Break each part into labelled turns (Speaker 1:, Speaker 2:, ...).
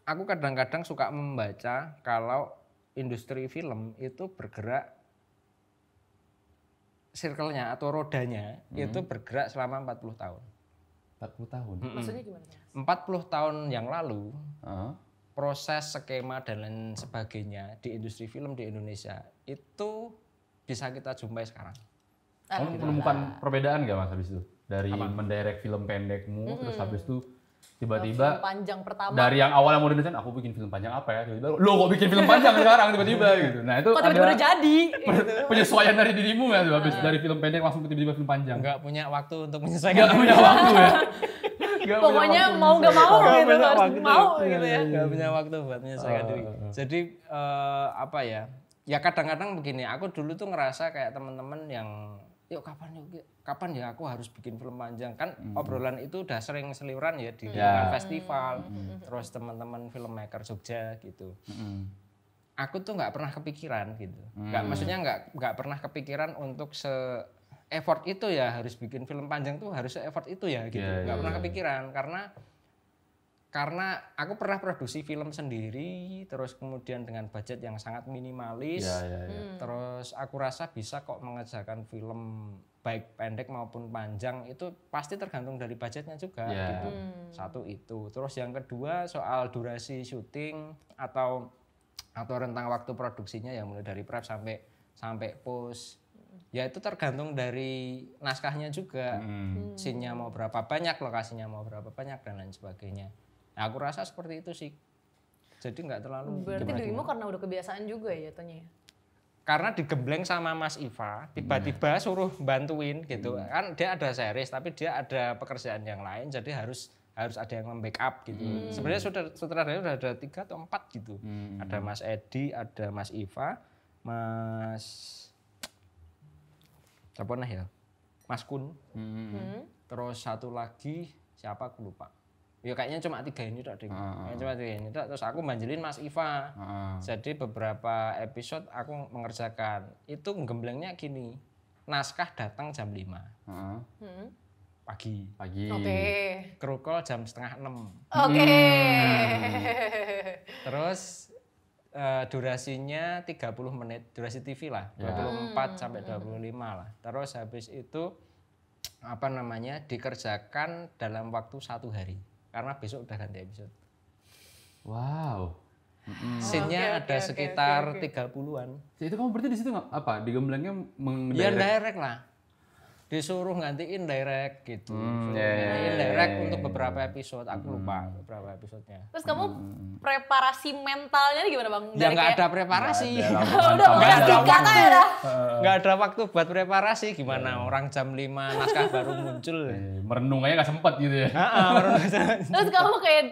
Speaker 1: Aku kadang-kadang suka membaca kalau industri film itu bergerak circle-nya atau rodanya itu bergerak selama 40 tahun.
Speaker 2: 40 tahun?
Speaker 3: Maksudnya gimana?
Speaker 1: 40 tahun yang lalu, proses, skema, dan lain sebagainya di industri film di Indonesia itu bisa kita jumpai sekarang.
Speaker 2: Kamu menemukan perbedaan nggak Mas habis itu? Dari mendirect film pendekmu, terus habis itu tiba-tiba
Speaker 3: film panjang pertama.
Speaker 2: Dari yang awalnya mau desain, aku bikin film panjang apa ya? Tiba-tiba, lo kok bikin film panjang sekarang tiba-tiba gitu. Nah itu
Speaker 3: kok tiba-tiba udah jadi? Gitu.
Speaker 2: Penyesuaian dari dirimu ya tuh, habis dari film pendek langsung tiba-tiba film panjang.
Speaker 1: Nggak punya waktu untuk menyesuaikan.
Speaker 2: Nggak punya waktu ya?
Speaker 3: Pokoknya mau nggak mau gitu, harus mau gitu ya.
Speaker 1: Nggak punya waktu buat menyesuaikan diri. Jadi apa ya? Ya kadang-kadang begini, aku dulu tuh ngerasa kayak teman-teman yang yuk kapan ya aku harus bikin film panjang kan obrolan itu udah sering seliuran ya di festival terus teman-teman filmmaker Jogja gitu. Aku tuh nggak pernah kepikiran gitu, maksudnya nggak pernah kepikiran untuk effort itu ya harus bikin film panjang tuh harus effort itu ya gitu, nggak pernah kepikiran karena aku pernah produksi film sendiri, terus kemudian dengan budget yang sangat minimalis, terus aku rasa bisa kok mengerjakan film baik pendek maupun panjang itu pasti tergantung dari budgetnya juga gitu. Satu itu, terus yang kedua soal durasi syuting atau rentang waktu produksinya ya mulai dari prep sampai post. Ya itu tergantung dari naskahnya juga, scene-nya mau berapa banyak, lokasinya mau berapa banyak dan lain sebagainya. Nah, aku rasa seperti itu sih. Jadi nggak terlalu.
Speaker 3: Berarti dirimu karena udah kebiasaan juga ya jatuhnya.
Speaker 1: Karena digembleng sama Mas Iva, tiba-tiba suruh bantuin gitu. Kan dia ada series tapi dia ada pekerjaan yang lain, jadi harus ada yang membackup gitu. Sebenarnya sutradaranya udah ada 3 atau 4 gitu. Ada Mas Edi, ada Mas Iva, Mas siapa nah ya? Mas Kun. Terus satu lagi siapa aku lupa. Ya kayaknya cuma 3 ini tok ding. Cuma 3 ini tok. Terus aku manjelin Mas Iva. Jadi beberapa episode aku mengerjakan. Itu gemblengnya gini. Naskah datang jam 5. Pagi.
Speaker 3: Oke.
Speaker 1: Kru call jam 5:30.
Speaker 3: Oke.
Speaker 1: Terus durasinya 30 menit, durasi TV lah. 24 sampai 25 lah. Terus habis itu dikerjakan dalam waktu 1 hari. Karena besok udah ganti episode.
Speaker 2: Wow.
Speaker 1: Scene-nya ada sekitar 30-an.
Speaker 2: Itu kamu berarti di situ apa? Digemblengnya
Speaker 1: Ya direct lah. Disuruh gantiin direct gitu. Gantiin direct untuk beberapa episode. Aku lupa beberapa episodenya.
Speaker 3: Terus kamu preparasi mentalnya gimana Bang?
Speaker 1: Ya nggak ada preparasi. Nggak ada waktu buat preparasi. Gimana orang jam 5 naskah baru muncul.
Speaker 2: Merenung aja nggak sempet gitu ya.
Speaker 3: Terus kamu kayak,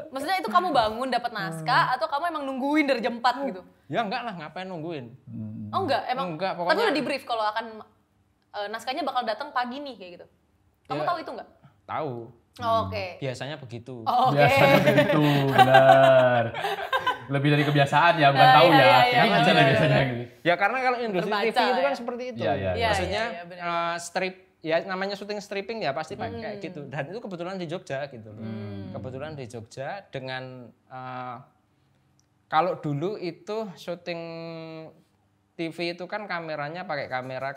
Speaker 3: maksudnya itu kamu bangun dapat naskah atau kamu emang nungguin dari jam 4 gitu?
Speaker 1: Ya enggak lah, ngapain nungguin.
Speaker 3: Oh enggak, emang
Speaker 1: enggak, pokoknya.
Speaker 3: Tapi udah di brief kalau akan naskahnya bakal datang pagi nih kayak gitu. Kamu tahu itu enggak?
Speaker 1: Tahu.
Speaker 3: Oke.
Speaker 1: Biasanya begitu.
Speaker 2: Biasanya begitu, benar. Lebih dari kebiasaan ya, bukan tahu ya. Ini aja biasanya gitu.
Speaker 1: Ya karena kalau industri TV itu kan seperti itu. Maksudnya strip, ya namanya syuting stripping ya pasti pakai kayak gitu. Dan itu kebetulan di Jogja gitu loh. Kebetulan di Jogja dengan kalau dulu itu syuting TV itu kan kameranya pakai kamera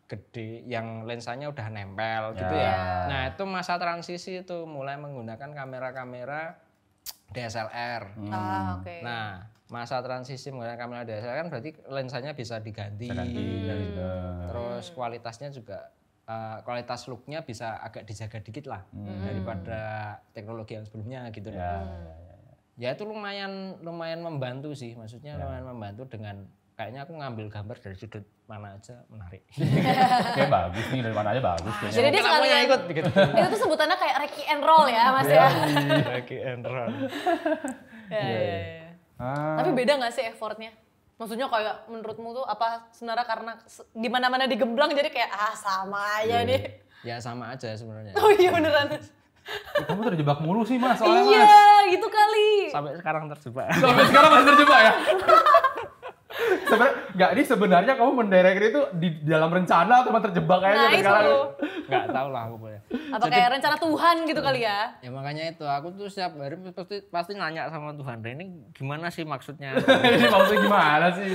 Speaker 1: gede yang lensanya udah nempel gitu ya. Nah itu masa transisi itu mulai menggunakan kamera DSLR. Nah masa transisi menggunakan kamera DSLR kan berarti lensanya bisa diganti. Terus kualitasnya juga kualitas looknya bisa agak dijaga dikit lah daripada teknologi yang sebelumnya gitu loh. Ya itu lumayan membantu sih, maksudnya lumayan membantu dengan kayaknya aku ngambil gambar dari sudut mana aja menarik.
Speaker 2: Kayak bagus nih, dari mana aja bagus.
Speaker 3: Jadi dia sekalian
Speaker 1: ikut gitu.
Speaker 3: Itu tuh sebutannya kayak Reiki and Roll ya Mas ya.
Speaker 1: Reiki and Roll.
Speaker 3: Tapi beda gak sih effortnya? Maksudnya kayak menurutmu tuh apa sebenarnya karena di mana-mana digemblang jadi kayak sama aja nih.
Speaker 1: Ya sama aja sebenarnya.
Speaker 3: Oh iya beneran.
Speaker 2: Kamu terjebak mulu sih Mas soalnya Mas.
Speaker 3: Iya gitu kali.
Speaker 1: Sampai sekarang terjebak.
Speaker 2: Sampai sekarang masih terjebak ya? Sebenarnya kamu mendirect itu di dalam rencana atau terjebak aja
Speaker 3: nah,
Speaker 2: sekarang?
Speaker 1: Nggak tahu lah pokoknya.
Speaker 3: Apa kayak rencana Tuhan gitu kali ya?
Speaker 1: Ya makanya itu aku tuh setiap hari pasti nanya sama Tuhan, ini gimana sih maksudnya?
Speaker 2: Ini maksudnya gimana sih?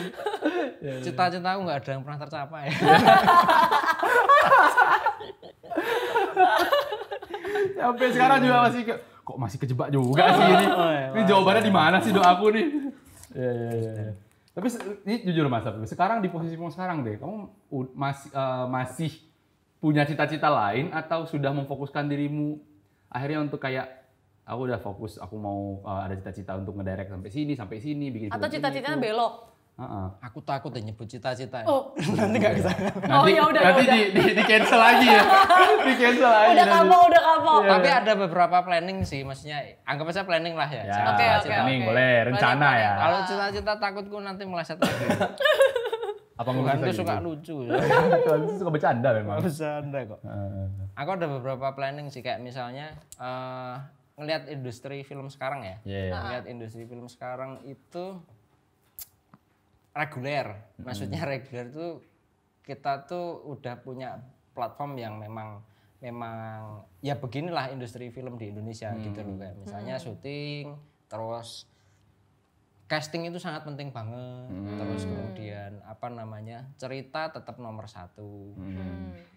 Speaker 1: Cita-cita aku nggak ada yang pernah tercapai.
Speaker 2: Sampai sekarang juga masih kok masih kejebak juga sih ini. Ini jawabannya di mana sih doaku nih? Iya. Tapi ini jujur Mas, sekarang di posisimu sekarang deh, kamu masih punya cita-cita lain atau sudah memfokuskan dirimu akhirnya untuk kayak aku udah fokus, aku mau ada cita-cita untuk ngedirect sampai sini bikin
Speaker 3: Atau
Speaker 2: film
Speaker 3: cita-citanya
Speaker 2: ini,
Speaker 3: belok?
Speaker 1: Aku takut deh nyebut cita-cita.
Speaker 3: Oh.
Speaker 1: Nanti nggak bisa.
Speaker 2: Nanti,
Speaker 3: ya udah.
Speaker 2: nanti di cancel lagi ya. Di cancel lagi.
Speaker 3: Udah kapok.
Speaker 1: Tapi ada beberapa planning sih, maksudnya anggap aja planning lah ya.
Speaker 2: Ya,
Speaker 3: Oke.
Speaker 2: planning boleh, rencana
Speaker 3: Planning.
Speaker 2: ya.
Speaker 1: Kalau cita-cita takutku nanti meleset lagi.
Speaker 2: Apa
Speaker 1: Tuhan
Speaker 2: bisa
Speaker 1: tuh
Speaker 2: gitu?
Speaker 1: suka lucu.
Speaker 2: Tuhan tuh suka bercanda memang.
Speaker 1: Bercanda kok. Aku ada beberapa planning sih, kayak misalnya ngelihat industri film sekarang ya.
Speaker 2: Iya.
Speaker 1: Ngelihat industri film sekarang itu reguler. Maksudnya reguler tuh kita tuh udah punya platform yang memang ya beginilah industri film di Indonesia gitu loh, kayak misalnya syuting, terus casting itu sangat penting banget. Terus kemudian cerita tetap nomor satu.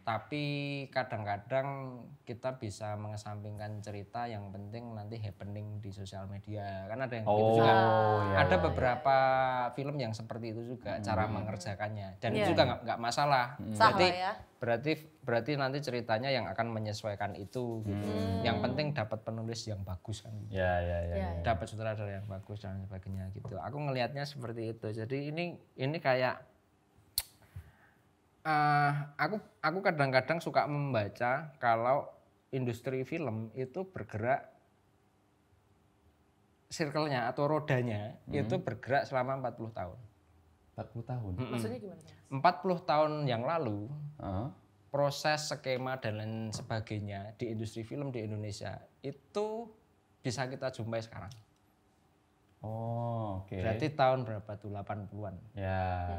Speaker 1: Tapi kadang-kadang kita bisa mengesampingkan cerita, yang penting nanti happening di sosial media. Kan ada yang gitu juga. Ada beberapa film yang seperti itu juga cara mengerjakannya. Dan itu juga nggak masalah.
Speaker 3: Sah lah ya.
Speaker 1: Berarti nanti ceritanya yang akan menyesuaikan itu gitu. Yang penting dapat penulis yang bagus kan.
Speaker 2: Ya.
Speaker 1: Dapat sutradara yang bagus dan sebagainya gitu. Aku ngelihatnya seperti itu. Jadi ini kayak aku kadang-kadang suka membaca kalau industri film itu bergerak circle-nya atau rodanya itu bergerak selama 40 tahun.
Speaker 2: 40 tahun.
Speaker 3: Maksudnya gimana?
Speaker 1: 40 tahun yang lalu proses skema dan lain sebagainya di industri film di Indonesia itu bisa kita jumpai sekarang.
Speaker 2: Oh, oke.
Speaker 1: Berarti tahun berapa tuh? 80-an.
Speaker 2: Ya.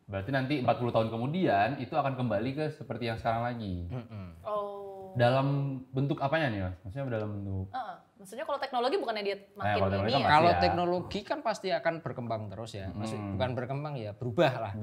Speaker 2: Berarti nanti 40 tahun kemudian itu akan kembali ke seperti yang sekarang lagi.
Speaker 3: Oh.
Speaker 2: Dalam bentuk apanya nih Mas? Maksudnya dalam bentuk
Speaker 3: Maksudnya kalau teknologi bukannya dia makin
Speaker 2: kalau teknologi
Speaker 3: ini
Speaker 2: kan
Speaker 3: ya?
Speaker 1: Kalau
Speaker 2: ya.
Speaker 1: teknologi kan pasti akan berkembang terus ya. Bukan berkembang ya, berubah lah.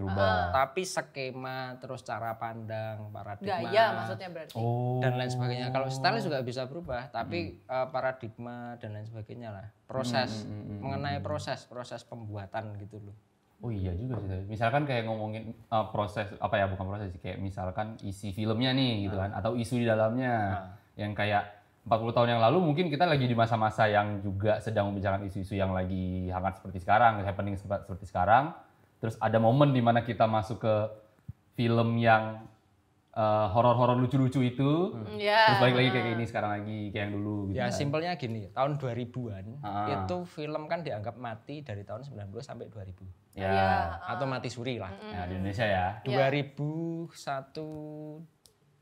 Speaker 1: Tapi skema, terus cara pandang, paradigma.
Speaker 3: Gaya maksudnya berarti.
Speaker 1: Dan lain sebagainya. Kalau style juga bisa berubah, tapi paradigma dan lain sebagainya lah. Proses, mengenai proses pembuatan gitu loh.
Speaker 2: Oh iya juga sih. Misalkan kayak ngomongin proses bukan proses sih, kayak misalkan isi filmnya nih gitu kan, atau isu di dalamnya. Yang kayak 40 tahun yang lalu mungkin kita lagi di masa-masa yang juga sedang membicarakan isu-isu yang lagi hangat seperti sekarang, happening seperti sekarang. Terus ada momen di mana kita masuk ke film yang horor-horor lucu-lucu itu. Terus balik lagi kayak ini sekarang lagi kayak yang dulu gitu.
Speaker 1: Ya simpelnya gini, tahun 2000-an itu film kan dianggap mati dari tahun 90 sampai 2000.
Speaker 2: Ya.
Speaker 1: Atau mati suri lah.
Speaker 2: Nah, di Indonesia ya.
Speaker 1: 2001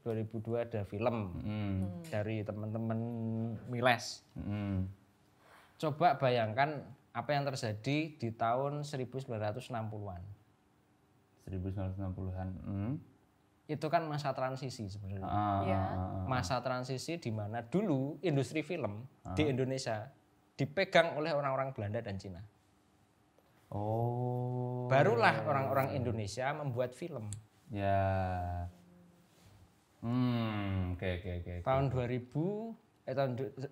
Speaker 1: 2002 ada film dari teman-teman Miles. Coba bayangkan apa yang terjadi di tahun 1960-an.
Speaker 2: 1960-an.
Speaker 1: Itu kan masa transisi sebenarnya. Masa transisi di mana dulu industri film di Indonesia dipegang oleh orang-orang Belanda dan Cina.
Speaker 2: Oh.
Speaker 1: Barulah orang-orang Indonesia membuat film.
Speaker 2: Ya. Oke.
Speaker 1: Tahun 2000, tahun 90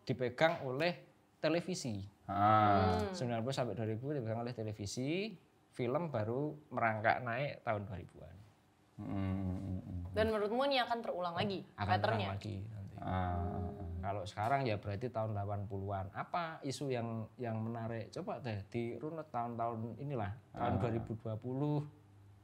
Speaker 1: dipegang oleh televisi. 90 sampai 2000 dipegang oleh televisi, film baru merangkak naik tahun 2000-an.
Speaker 3: Dan menurutmu ini akan terulang lagi patternnya?
Speaker 1: Lagi nanti. Kalau sekarang ya berarti tahun 80-an. Apa isu yang menarik? Coba deh dirunut tahun-tahun inilah. Tahun 2020,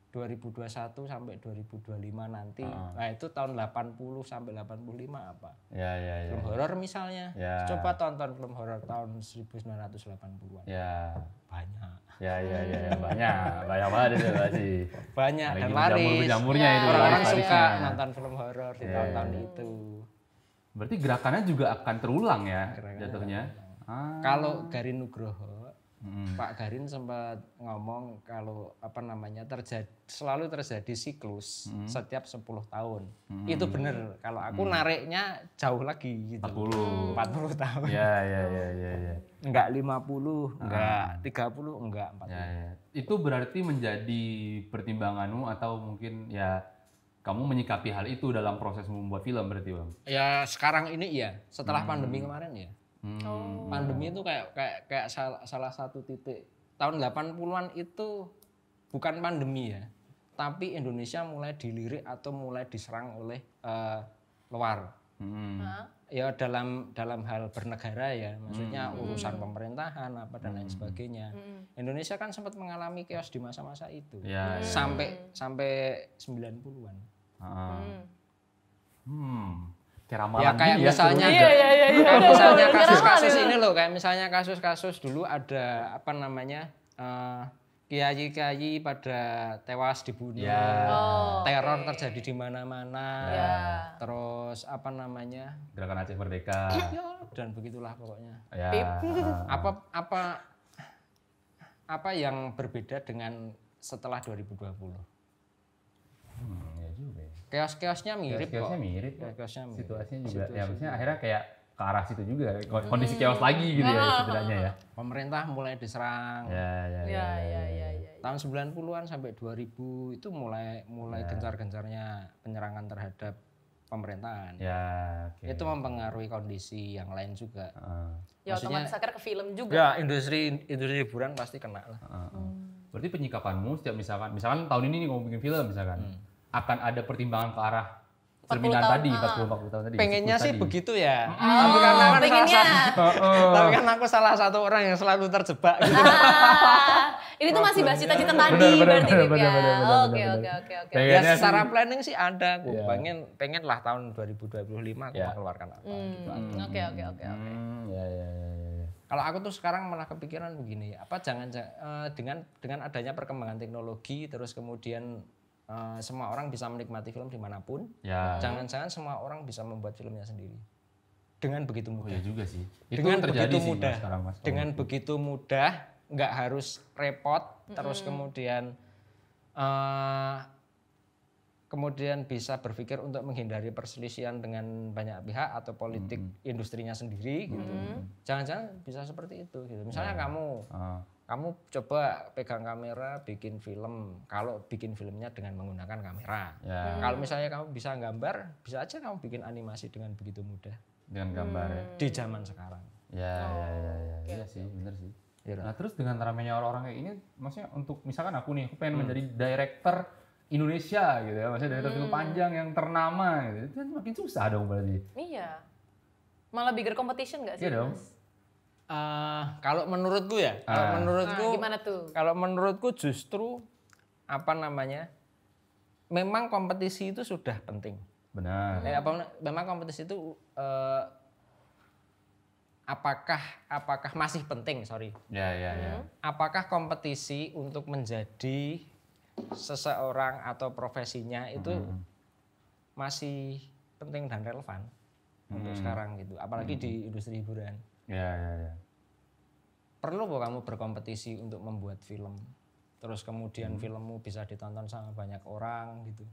Speaker 1: 2021 sampai 2025 nanti. Nah itu tahun 80 sampai 85 apa? Film horor misalnya. Coba tonton film horor tahun 1980-an. Banyak.
Speaker 2: Banyak banget itu sih.
Speaker 1: Banyak dan laris. Orang-orang suka nonton film horor di tahun-tahun itu.
Speaker 2: Berarti gerakannya juga akan terulang ya jatuhnya.
Speaker 1: Kalau Garin Nugroho Pak Garin sempat ngomong kalau selalu terjadi siklus setiap 10 tahun. Itu benar. Kalau aku nariknya jauh lagi gitu. 40 tahun.
Speaker 2: Ya.
Speaker 1: Enggak 50, enggak 30, enggak 40.
Speaker 2: Ya. Itu berarti menjadi pertimbanganmu atau mungkin ya kamu menyikapi hal itu dalam proses membuat film berarti Bang?
Speaker 1: Ya sekarang ini iya, setelah pandemi kemarin ya. Pandemi itu kayak salah satu titik. Tahun 80-an itu bukan pandemi ya, tapi Indonesia mulai dilirik atau mulai diserang oleh luar. Ya dalam hal bernegara ya, maksudnya urusan pemerintahan apa dan lain sebagainya. Indonesia kan sempat mengalami chaos di masa-masa itu. Sampai 90-an.
Speaker 2: Kayak ramalan
Speaker 1: Ya kayak
Speaker 2: gini
Speaker 1: misalnya kayak misalnya kasus-kasus ini loh, kayak misalnya kasus-kasus dulu ada apa namanya kiai-kiai pada tewas dibunuh, teror terjadi di mana-mana, terus apa namanya
Speaker 2: Gerakan Aceh Merdeka,
Speaker 1: dan begitulah pokoknya.
Speaker 2: ya.
Speaker 1: Apa yang berbeda dengan setelah 2020?
Speaker 2: Ya juga ya.
Speaker 1: Chaos-chaosnya mirip kok.
Speaker 2: Mirip.
Speaker 1: Chaos-chaosnya mirip.
Speaker 2: Situasinya juga. Ya maksudnya akhirnya kayak ke arah situ juga. Kondisi chaos lagi gitu ya setidaknya ya.
Speaker 1: Pemerintah mulai diserang.
Speaker 2: Ya.
Speaker 1: Tahun 90-an sampai 2000 itu mulai gencar-gencarnya penyerangan terhadap pemerintahan.
Speaker 2: Ya, oke.
Speaker 1: Itu mempengaruhi kondisi yang lain juga.
Speaker 3: Ya otomatis akhirnya ke film juga.
Speaker 1: Ya industri hiburan pasti kena lah.
Speaker 2: Berarti penyikapanmu setiap misalkan tahun ini nih mau bikin film misalkan akan ada pertimbangan ke arah cerminan tadi 40 tahun tadi.
Speaker 1: Pengennya sih
Speaker 2: tadi.
Speaker 1: begitu ya. Tapi karena tapi kan aku salah satu orang yang selalu terjebak gitu.
Speaker 3: Ini tuh masih bahas cita-cita tadi berarti Bib ya. Oke.
Speaker 1: Ya secara planning sih ada. Aku pengen lah tahun 2025 aku mengeluarkan apa.
Speaker 3: Oke.
Speaker 2: Ya.
Speaker 1: Kalau aku tuh sekarang malah kepikiran begini, apa dengan adanya perkembangan teknologi terus kemudian semua orang bisa menikmati film dimanapun. Jangan-jangan semua orang bisa membuat filmnya sendiri dengan begitu mudah.
Speaker 2: Oh ya juga sih. Itu
Speaker 1: Dengan
Speaker 2: terjadi
Speaker 1: begitu
Speaker 2: sih
Speaker 1: mudah.
Speaker 2: sekarang Mas.
Speaker 1: Dengan begitu mudah, nggak harus repot. Terus kemudian bisa berpikir untuk menghindari perselisihan dengan banyak pihak atau politik industrinya sendiri gitu. Jangan-jangan bisa seperti itu gitu. Misalnya kamu coba pegang kamera bikin film, kalau bikin filmnya dengan menggunakan kamera. Kalau misalnya kamu bisa gambar, bisa aja kamu bikin animasi dengan begitu mudah.
Speaker 2: Dengan gambar ya.
Speaker 1: Di zaman sekarang.
Speaker 2: Ya. Iya sih, bener sih. Nah terus dengan ramainya orang-orang kayak ini, maksudnya untuk misalkan aku pengen menjadi director Indonesia gitu ya, maksudnya director film panjang yang ternama gitu, itu kan makin susah dong berarti.
Speaker 3: Iya. Malah bigger competition nggak sih?
Speaker 2: Iya dong.
Speaker 3: Mas?
Speaker 1: Kalau menurutku ya,
Speaker 3: gimana tuh?
Speaker 1: Kalau menurutku justru memang kompetisi itu sudah penting.
Speaker 2: Benar.
Speaker 1: Memang kompetisi itu apakah masih penting? Sorry.
Speaker 2: Ya.
Speaker 1: Apakah kompetisi untuk menjadi seseorang atau profesinya itu masih penting dan relevan untuk sekarang gitu, apalagi di industri hiburan.
Speaker 2: Ya.
Speaker 1: Perlu kok kamu berkompetisi untuk membuat film, terus kemudian filmmu bisa ditonton sama banyak orang gitu.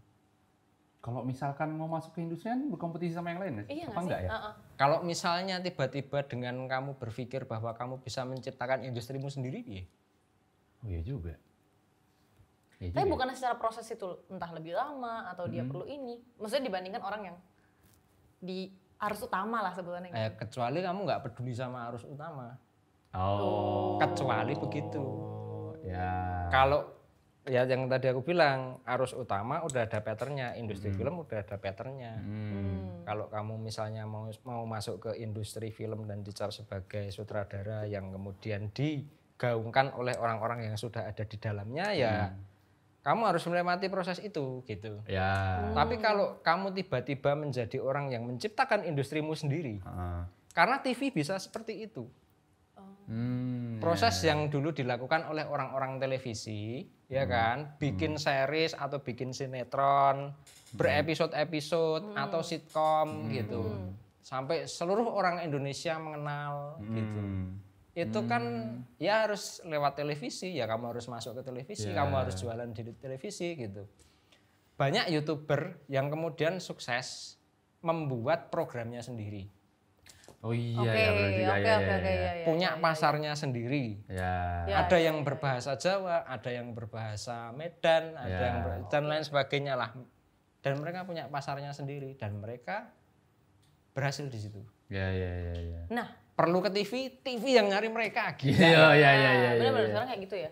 Speaker 2: Kalau misalkan mau masuk ke industri kan berkompetisi sama yang lain
Speaker 3: Iya
Speaker 2: apa enggak ya?
Speaker 1: Kalau misalnya tiba-tiba dengan kamu berpikir bahwa kamu bisa menciptakan industrimu sendiri, ya?
Speaker 2: Oh iya juga.
Speaker 3: Tapi bukan secara proses itu entah lebih lama atau dia perlu ini. Maksudnya dibandingkan orang yang di arus utama lah sebutannya.
Speaker 1: Kecuali kamu nggak peduli sama arus utama. Kecuali begitu.
Speaker 2: Ya.
Speaker 1: Kalau ya yang tadi aku bilang arus utama udah ada patternnya, industri film udah ada patternnya. Kalau kamu misalnya mau masuk ke industri film dan dicap sebagai sutradara yang kemudian digaungkan oleh orang-orang yang sudah ada di dalamnya, ya kamu harus melewati proses itu gitu.
Speaker 2: Ya.
Speaker 1: Tapi kalau kamu tiba-tiba menjadi orang yang menciptakan industrimu sendiri, karena TV bisa seperti itu. Proses yang dulu dilakukan oleh orang-orang televisi, ya kan, bikin series atau bikin sinetron, berepisode-episode atau sitkom gitu, sampai seluruh orang Indonesia mengenal gitu. itu kan ya harus lewat televisi, ya kamu harus masuk ke televisi, kamu harus jualan di televisi gitu. Banyak YouTuber yang kemudian sukses membuat programnya sendiri.
Speaker 2: Oh iya ya berarti
Speaker 1: punya pasarnya sendiri.
Speaker 2: Ya.
Speaker 1: Ada yang berbahasa Jawa, ada yang berbahasa Medan, ada yang dan lain sebagainya lah. Dan mereka punya pasarnya sendiri dan mereka berhasil di situ.
Speaker 2: Ya.
Speaker 1: Nah, perlu ke TV yang nyari mereka gitu.
Speaker 2: Iya.
Speaker 3: Benar-benar sekarang kayak gitu ya.